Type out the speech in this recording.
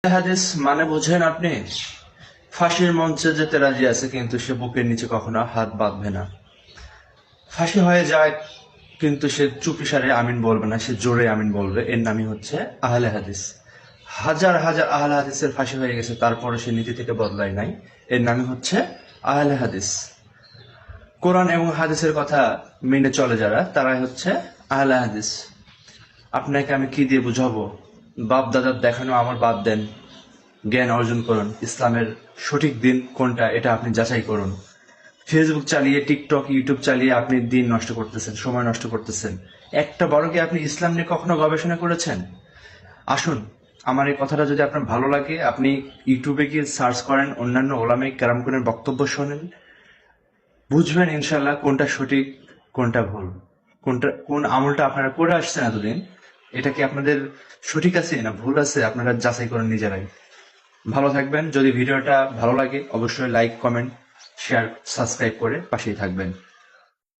হাদিস মানে বোঝেন আপনি? ফাঁসির মঞ্চে যেতে রাজি আছে কিন্তু সে বুকের নিচে কখনো হাত বাঁধবে না। ফাঁসি হয়ে যায় কিন্তু সে চুপিসারে আমিন বলবে না, সে জোরে আমিন বলবে। এর নামই হচ্ছে আহলে হাদিস। হাজার হাজার আহলে হাদিসের ফাঁসি হয়ে গেছে, তারপরে সে নীতি থেকে বদলায় নাই। এর নামই হচ্ছে আহলে হাদিস। কোরআন এবং হাদিসের কথা মেনে চলে যারা, তারাই হচ্ছে আহলে হাদিস। আপনাকে আমি কি দিয়ে বুঝাবো? বাপ দাদার দেখানো আমার বাদ দেন, জ্ঞান অর্জন করুন। ইসলামের সঠিক দিন কোনটা এটা আপনি যাচাই করুন। ফেসবুক চালিয়ে, টিকটক, ইউটিউব চালিয়ে আপনি দিন নষ্ট করতেছেন, সময় নষ্ট করতেছেন। একটা বড় কি আপনি ইসলাম নিয়ে কখনো গবেষণা করেছেন? আসুন, আমার এই কথাটা যদি আপনার ভালো লাগে, আপনি ইউটিউবে গিয়ে সার্চ করেন, অন্যান্য ওলামায়ে কেরামগণের বক্তব্য শোনেন, বুঝবেন ইনশাল্লাহ কোনটা সঠিক, কোনটা ভুল, কোন আমলটা আপনারা করে আসছেন এতদিন, এটা কি আপনাদের সঠিক আছে না ভুল আছে, আপনারা যাচাই করেন নিজেরাই। ভালো থাকবেন। যদি ভিডিওটা ভালো লাগে অবশ্যই লাইক, কমেন্ট, শেয়ার, সাবস্ক্রাইব করে পাশেই থাকবেন।